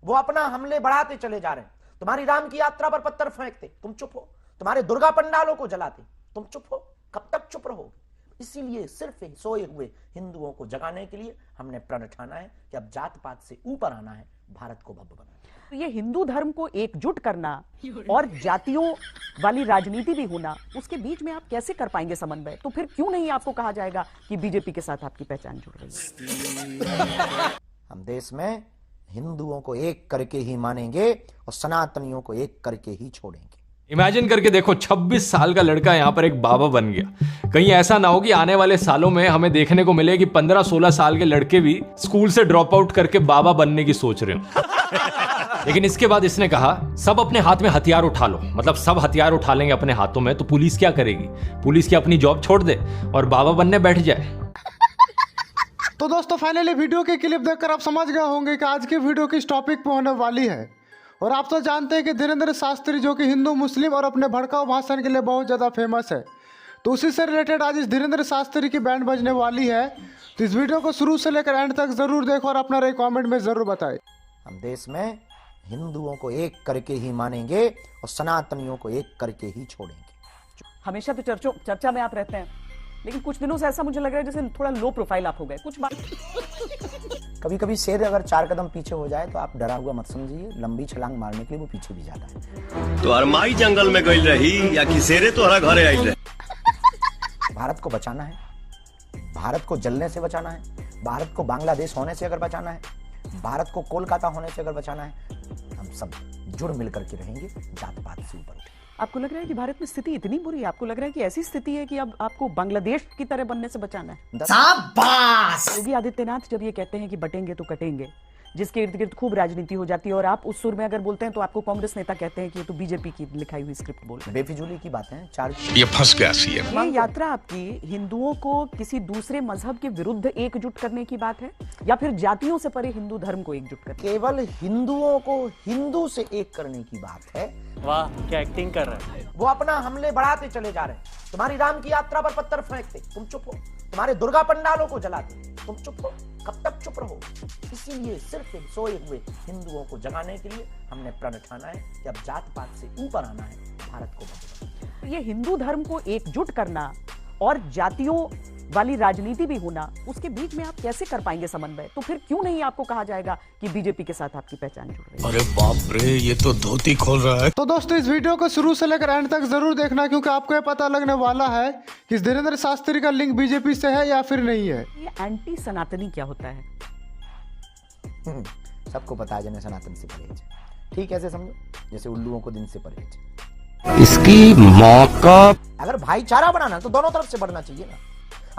वो अपना हमले बढ़ाते चले जा रहे हैं। तुम्हारी राम की यात्रा पर पत्थर फेंकते, तुम चुप हो। तुम्हारे दुर्गा पंडालों को जलाते, तुम चुप हो। कब तक चुप रहोगे? इसीलिए सिर्फ सोए हुए हिंदुओं को जगाने के लिए हमने प्रण ठाना है कि अब जात पात से ऊपर आना है, भारत को भव्य बनाना है। तो ये हिंदू धर्म को एकजुट करना और जातियों वाली राजनीति भी होना, उसके बीच में आप कैसे कर पाएंगे समन्वय? तो फिर क्यों नहीं आपको कहा जाएगा कि बीजेपी के साथ आपकी पहचान जुड़ रही है? हम देश में हिंदुओं को एक करके ही मानेंगे और सनातनियों को एक करके ही छोड़ेंगे। इमेजिन करके देखो, 26 साल का लड़का यहाँ पर एक बाबा बन गया। कहीं ऐसा ना हो कि आने वाले सालों में हमें देखने को मिले कि 15-16 साल के लड़के भी स्कूल से ड्रॉप आउट करके बाबा बनने की सोच रहे हो। लेकिन इसके बाद इसने कहा, सब अपने हाथ में हथियार उठा लो। मतलब सब हथियार उठा लेंगे अपने हाथों में, तो पुलिस क्या करेगी? पुलिस की अपनी जॉब छोड़ दे और बाबा बनने बैठ जाए। तो दोस्तों फाइनली वीडियो के क्लिप देखकर आप समझ गए होंगे कि आज की वीडियो किस टॉपिक पे होने वाली है। और आप तो जानते हैं कि धीरेन्द्र शास्त्री जो कि हिंदू मुस्लिम और अपने भड़काऊ भाषण के लिए बहुत ज़्यादा फेमस है, तो उसी से रिलेटेड आज इस धीरेन्द्र शास्त्री की बैंड बजने वाली है। तो इस वीडियो को शुरू से लेकर एंड तक जरूर देखो और अपना राय कमेंट में जरूर बताएं। हम देश में हिंदुओं को एक करके ही मानेंगे और सनातनियों को एक करके ही छोड़ेंगे। हमेशा तो चर्चा में आप रहते हैं, लेकिन कुछ दिनों से ऐसा मुझे लग रहा है जैसे थोड़ा लो प्रोफाइल आप हो गए। कुछ बात कभी कभी शेर अगर 4 कदम पीछे हो जाए तो आप डरा हुआ मत समझिए, लंबी छलांग मारने के लिए वो पीछे भी जाता है। तो अरमाई जंगल में गई रही या कि शेरे तोहरा घरे आई रहे। भारत को बचाना है, भारत को जलने से बचाना है, भारत को बांग्लादेश होने से अगर बचाना है, भारत को कोलकाता होने से अगर बचाना है, हम सब जुड़ मिलकर के रहेंगे, जात पात से ऊपर उठेंगे। आपको लग रहा है कि भारत में स्थिति इतनी बुरी है? आपको लग रहा है कि ऐसी स्थिति है कि अब आपको बांग्लादेश की तरह बनने से बचाना है? शाबाश! योगी आदित्यनाथ जब ये कहते हैं कि बटेंगे तो कटेंगे, जिसके इर्द गिर्द खूब राजनीति हो जाती है, और आप उस सुर में अगर बोलते हैं तो आपको कांग्रेस नेता कहते हैं कि ये तो बीजेपी की लिखाई हुई स्क्रिप्ट बोल रहे हैं। बेफिजूली की बातें हैं। 4 ये फंस गया सीएम। ये यात्रा आपकी हिंदुओं को किसी दूसरे मजहब के विरुद्ध एकजुट करने की बात है, या फिर जातियों से परे हिंदू धर्म को एकजुट करने? केवल हिंदुओं को हिंदू से एक करने की बात है। वाह क्या एक्टिंग कर रहे हैं। वो अपना हमले बढ़ाते चले जा रहे हैं। तुम्हारी राम की यात्रा पर पत्थर फेंकते, तुम चुप हो। तुम्हारे दुर्गा पंडालों को जलाते, तुम चुप हो। कब तक चुप रहो? इसीलिए सिर्फ सोए हुए हिंदुओं को जगाने के लिए हमने प्रण ठाना है कि अब जात पात से ऊपर आना है, भारत को भव्य बनाना है। ये हिंदू धर्म को एकजुट करना और जातियों वाली राजनीति भी होना, उसके बीच में आप कैसे कर पाएंगे समन्वय? तो फिर क्यों नहीं आपको कहा जाएगा कि बीजेपी के साथ आपकी पहचान जुड़ रही है? अरे बाप रे, ये तो धोती खोल रहा है। तो दोस्तों इस वीडियो को शुरू से लेकर एंड तक जरूर देखना, क्योंकि आपको ये पता लगने वाला है कि धीरेन्द्र शास्त्री का लिंक बीजेपी से है या फिर नहीं है। ये एंटी सनातनी क्या होता है? सबको पता है जिन्हें सनातन से परहेज। ठीक ऐसे समझो जैसे उल्लुओं को दिन से परहेज। इसकी मौका अगर भाईचारा बनाना तो दोनों तरफ से बढ़ना चाहिए ना।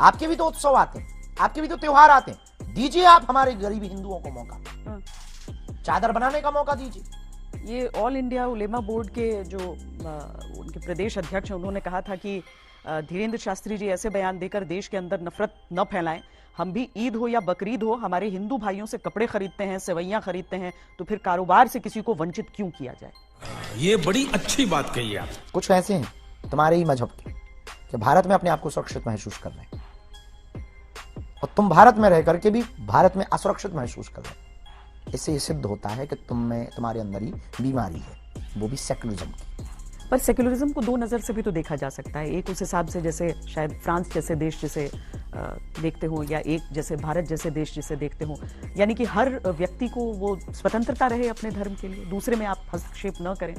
आपके भी तो उत्सव आते हैं, आपके भी तो त्योहार आते हैं, दीजिए आप हमारे गरीब हिंदुओं को मौका, चादर बनाने का मौका दीजिए। ये ऑल इंडिया उलेमा बोर्ड के जो उनके प्रदेश अध्यक्ष हैं, उन्होंने कहा था कि धीरेन्द्र शास्त्री जी ऐसे बयान देकर देश के अंदर नफरत न फैलाएं। हम भी ईद हो या बकरीद हो, हमारे हिंदू भाइयों से कपड़े खरीदते हैं, सेवैयां खरीदते हैं, तो फिर कारोबार से किसी को वंचित क्यों किया जाए? ये बड़ी अच्छी बात कही आप। कुछ ऐसे हैं तुम्हारे ही मजहब के कि भारत में अपने आप को सुरक्षित महसूस कर रहे हैं, और तुम भारत में रह करके भी भारत में असुरक्षित महसूस कर रहे हैं। इससे ये सिद्ध होता है कि तुम्हारे अंदर ही बीमारी है, वो भी सेकुलरिज्म की। पर सेक्युलरिज्म को 2 नज़र से भी तो देखा जा सकता है। एक उस हिसाब से जैसे शायद फ्रांस जैसे देश जिसे देखते हो, या एक जैसे भारत जैसे देश जिसे देखते हो, यानी कि हर व्यक्ति को वो स्वतंत्रता रहे अपने धर्म के लिए, दूसरे में आप हस्तक्षेप न करें।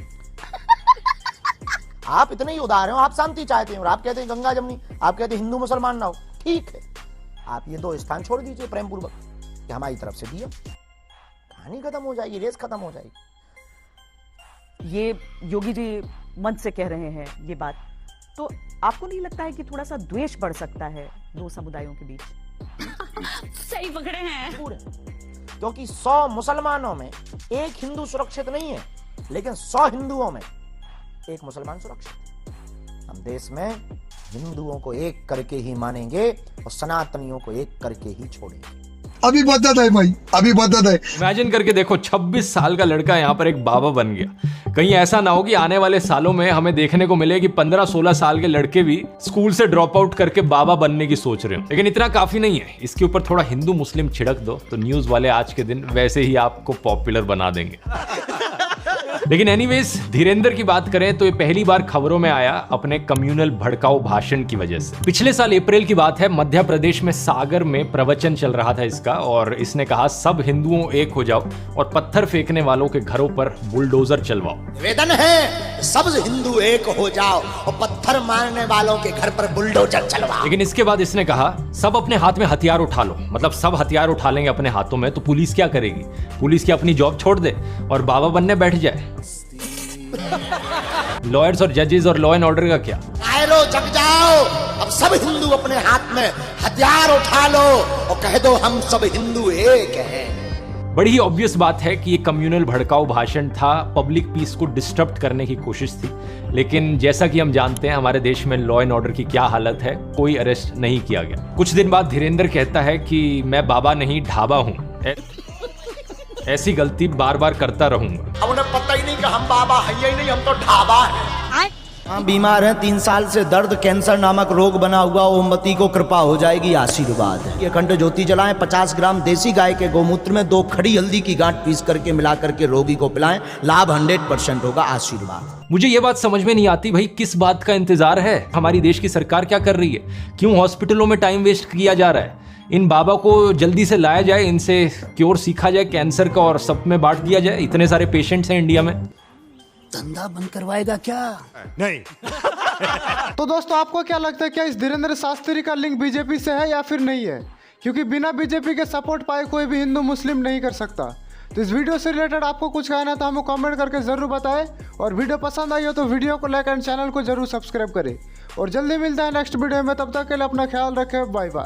आप इतने ही उदार हो, आप शांति चाहते हैं और आप कहते हैं गंगा जमनी, आप कहते हैं हिंदू मुसलमान ना हो। ठीक है, आप ये 2 स्थान छोड़ दीजिए प्रेम पूर्वक कि हमारी तरफ से दिया, कहानी खत्म हो जाएगी, रेस खत्म हो जाएगी। ये योगी जी मंच से कह रहे हैं ये बात, तो आपको नहीं लगता है कि थोड़ा सा द्वेष बढ़ सकता है 2 समुदायों के बीच? सही पकड़े हैं पूरे, क्योंकि 100 मुसलमानों में एक हिंदू सुरक्षित नहीं है, लेकिन 100 हिंदुओं में एक मुसलमान सुरक्षित है। हम देश में हिंदुओं को एक करके ही मानेंगे और सनातनियों को एक करके ही छोड़ेंगे। अभी बदत है भाई, अभी बदत है। इमेजिन करके देखो 26 साल का लड़का यहाँ पर एक बाबा बन गया। कहीं ऐसा ना हो कि आने वाले सालों में हमें देखने को मिले कि 15-16 साल के लड़के भी स्कूल से ड्रॉप आउट करके बाबा बनने की सोच रहे हो। लेकिन इतना काफी नहीं है, इसके ऊपर थोड़ा हिंदू मुस्लिम छिड़क दो तो न्यूज वाले आज के दिन वैसे ही आपको पॉपुलर बना देंगे। लेकिन एनीवेज, धीरेंद्र की बात करें तो ये पहली बार खबरों में आया अपने कम्युनल भड़काऊ भाषण की वजह से। पिछले साल अप्रैल की बात है, मध्य प्रदेश में सागर में प्रवचन चल रहा था इसका, और इसने कहा सब हिंदुओं एक हो जाओ और पत्थर फेंकने वालों के घरों पर बुलडोजर चलवाओ। निवेदन है सब हिंदू एक हो जाओ और पत्थर मारने वालों के घर पर बुलडोजर चलवाओ। लेकिन इसके बाद इसने कहा सब अपने हाथ में हथियार उठा लो, मतलब सब हथियार उठा लेंगे अपने हाथों में तो पुलिस क्या करेगी? पुलिस की अपनी जॉब छोड़ दे और बाबा बनने बैठ जाए। लॉयर्स और जजेस और लॉ एंड ऑर्डर का क्या? आयरो जग जाओ, अब सब हिंदू अपने हाथ में हथियार उठा लो और कह दो हम सब हिंदू एक हैं। बड़ी ही ऑब्वियस बात है कि ये कम्युनल भड़काऊ भाषण था, पब्लिक पीस को डिस्टर्ब करने की कोशिश थी। लेकिन जैसा कि हम जानते हैं हमारे देश में लॉ एंड ऑर्डर की क्या हालत है, कोई अरेस्ट नहीं किया गया। कुछ दिन बाद धीरेंद्र कहता है कि मैं बाबा नहीं ढाबा हूं, ऐसी गलती बार बार करता रहूंगा। अब उन्हें पता ही नहीं कि हम बाबा हैं ही नहीं, हम तो ढाबा हैं। हाँ, बीमार हैं, 3 साल से दर्द कैंसर नामक रोग बना हुआ, ओमवती को कृपा हो जाएगी आशीर्वाद। ये अखंड ज्योति जलाएं, 50 ग्राम देसी गाय के गोमूत्र में 2 खड़ी हल्दी की गांठ पीस करके मिला करके रोगी को पिलाएं, लाभ 100% होगा, आशीर्वाद। मुझे ये बात समझ में नहीं आती भाई, किस बात का इंतजार है? हमारी देश की सरकार क्या कर रही है? क्यों हॉस्पिटलों में टाइम वेस्ट किया जा रहा है? इन बाबा को जल्दी से लाया जाए, इनसे क्योर सीखा जाए कैंसर का और सब में बांट दिया जाए। इतने सारे पेशेंट्स हैं इंडिया में। धंधा बंद करवाएगा क्या? नहीं। तो दोस्तों, आपको क्या लगता है, क्या इस धीरेंद्र शास्त्री का लिंक बीजेपी से है या फिर नहीं है? क्योंकि बिना बीजेपी के सपोर्ट पाए कोई भी हिंदू मुस्लिम नहीं कर सकता। तो इस वीडियो से रिलेटेड आपको कुछ कहना तो हमें कमेंट करके जरूर बताएं, और वीडियो पसंद आई हो तो वीडियो को लाइक एंड चैनल को जरूर सब्सक्राइब करें। और जल्दी मिलता है नेक्स्ट वीडियो में, तब तक के लिए अपना ख्याल रखें, बाय बाय।